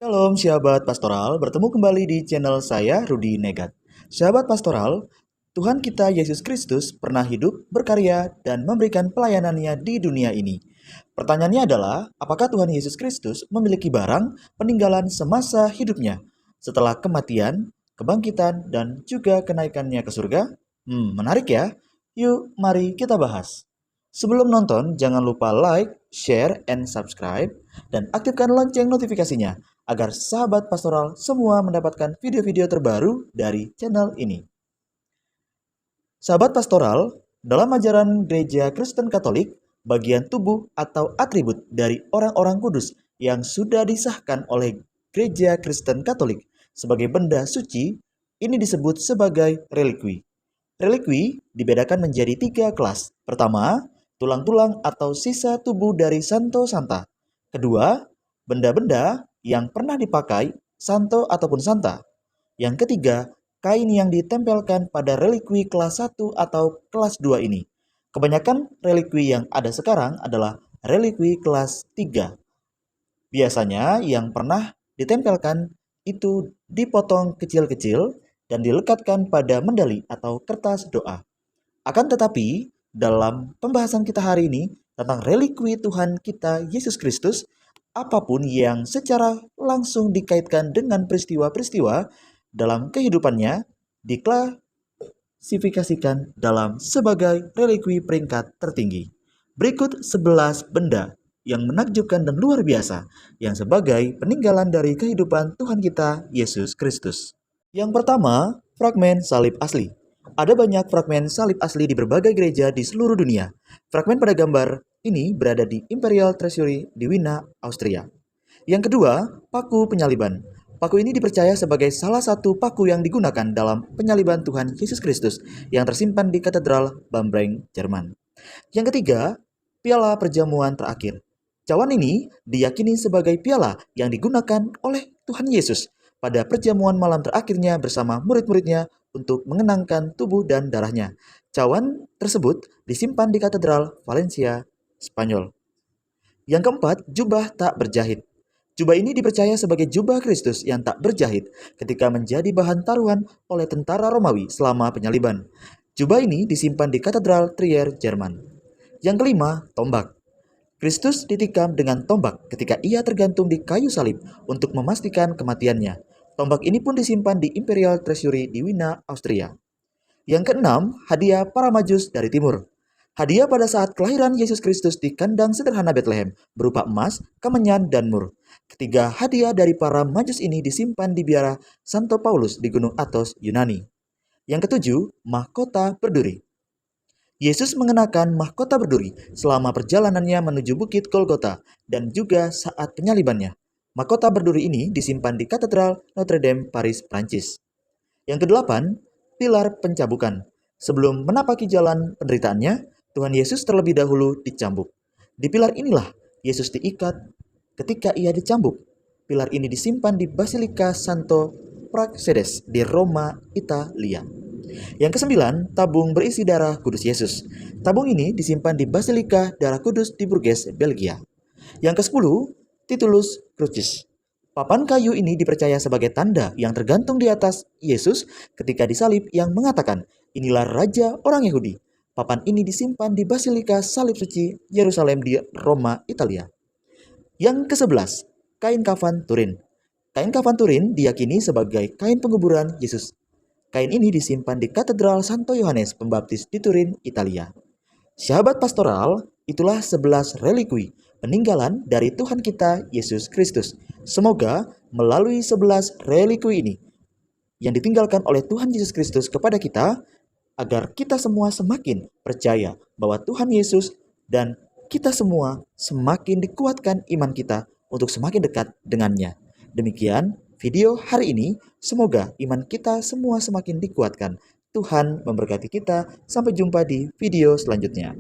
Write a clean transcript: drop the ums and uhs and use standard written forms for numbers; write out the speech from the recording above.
Shalom sahabat pastoral, bertemu kembali di channel saya Rudi Negat. Sahabat pastoral, Tuhan kita Yesus Kristus pernah hidup, berkarya, dan memberikan pelayanannya di dunia ini. Pertanyaannya adalah, apakah Tuhan Yesus Kristus memiliki barang peninggalan semasa hidupnya setelah kematian, kebangkitan, dan juga kenaikannya ke surga? Menarik ya. Yuk, mari kita bahas. Sebelum nonton, jangan lupa like, share, and subscribe, dan aktifkan lonceng notifikasinya agar sahabat pastoral semua mendapatkan video-video terbaru dari channel ini. Sahabat pastoral, dalam ajaran Gereja Kristen Katolik, bagian tubuh atau atribut dari orang-orang kudus yang sudah disahkan oleh Gereja Kristen Katolik sebagai benda suci, ini disebut sebagai relikwi. Relikwi dibedakan menjadi 3 kelas. Pertama, tulang-tulang atau sisa tubuh dari Santo Santa. Kedua, benda-benda yang pernah dipakai Santo ataupun Santa. Yang ketiga, kain yang ditempelkan pada relikwi kelas 1 atau kelas 2 ini. Kebanyakan relikwi yang ada sekarang adalah relikwi kelas 3. Biasanya yang pernah ditempelkan itu dipotong kecil-kecil dan dilekatkan pada mendali atau kertas doa. Akan tetapi, dalam pembahasan kita hari ini tentang relikwi Tuhan kita Yesus Kristus, apapun yang secara langsung dikaitkan dengan peristiwa-peristiwa dalam kehidupannya diklasifikasikan dalam sebagai relikwi peringkat tertinggi. Berikut 11 benda yang menakjubkan dan luar biasa yang sebagai peninggalan dari kehidupan Tuhan kita Yesus Kristus. Yang pertama, fragmen salib asli. Ada banyak fragmen salib asli di berbagai gereja di seluruh dunia. Fragmen pada gambar ini berada di Imperial Treasury di Wina, Austria. Yang kedua, paku penyaliban. Paku ini dipercaya sebagai salah satu paku yang digunakan dalam penyaliban Tuhan Yesus Kristus yang tersimpan di Katedral Bamberg, Jerman. Yang ketiga, piala perjamuan terakhir. Cawan ini diyakini sebagai piala yang digunakan oleh Tuhan Yesus pada perjamuan malam terakhirnya bersama murid-muridnya untuk mengenangkan tubuh dan darahnya. Cawan tersebut disimpan di Katedral Valencia, Spanyol. Yang keempat, jubah tak berjahit. Jubah ini dipercaya sebagai jubah Kristus yang tak berjahit ketika menjadi bahan taruhan oleh tentara Romawi selama penyaliban. Jubah ini disimpan di Katedral Trier, Jerman. Yang kelima, tombak. Kristus ditikam dengan tombak ketika ia tergantung di kayu salib untuk memastikan kematiannya. Tombak ini pun disimpan di Imperial Treasury di Wina, Austria. Yang keenam, hadiah para majus dari timur. Hadiah pada saat kelahiran Yesus Kristus di kandang sederhana Bethlehem berupa emas, kemenyan, dan mur. Ketiga hadiah dari para majus ini disimpan di biara Santo Paulus di Gunung Athos, Yunani. Yang ketujuh, mahkota berduri. Yesus mengenakan mahkota berduri selama perjalanannya menuju Bukit Golgota dan juga saat penyalibannya. Mahkota berduri ini disimpan di Katedral Notre Dame, Paris, Prancis. Yang kedelapan, pilar pencabukan. Sebelum menapaki jalan penderitaannya, Tuhan Yesus terlebih dahulu dicambuk. Di pilar inilah Yesus diikat ketika ia dicambuk. Pilar ini disimpan di Basilika Santo Praxedes di Roma, Italia. Yang kesembilan, tabung berisi darah kudus Yesus. Tabung ini disimpan di Basilika Darah Kudus di Bruges, Belgia. Yang kesepuluh, Titulus Crucis. Papan kayu ini dipercaya sebagai tanda yang tergantung di atas Yesus ketika disalib yang mengatakan, inilah Raja orang Yahudi. Papan ini disimpan di Basilika Salib Suci Yerusalem di Roma, Italia. Yang ke-11, kain kafan Turin. Kain kafan Turin diyakini sebagai kain penguburan Yesus. Kain ini disimpan di Katedral Santo Yohanes Pembaptis di Turin, Italia. Sahabat pastoral, itulah 11 relikwi peninggalan dari Tuhan kita Yesus Kristus. Semoga melalui 11 relikwi ini yang ditinggalkan oleh Tuhan Yesus Kristus kepada kita, agar kita semua semakin percaya bahwa Tuhan Yesus dan kita semua semakin dikuatkan iman kita untuk semakin dekat dengannya. Demikian video hari ini, semoga iman kita semua semakin dikuatkan. Tuhan memberkati kita, sampai jumpa di video selanjutnya.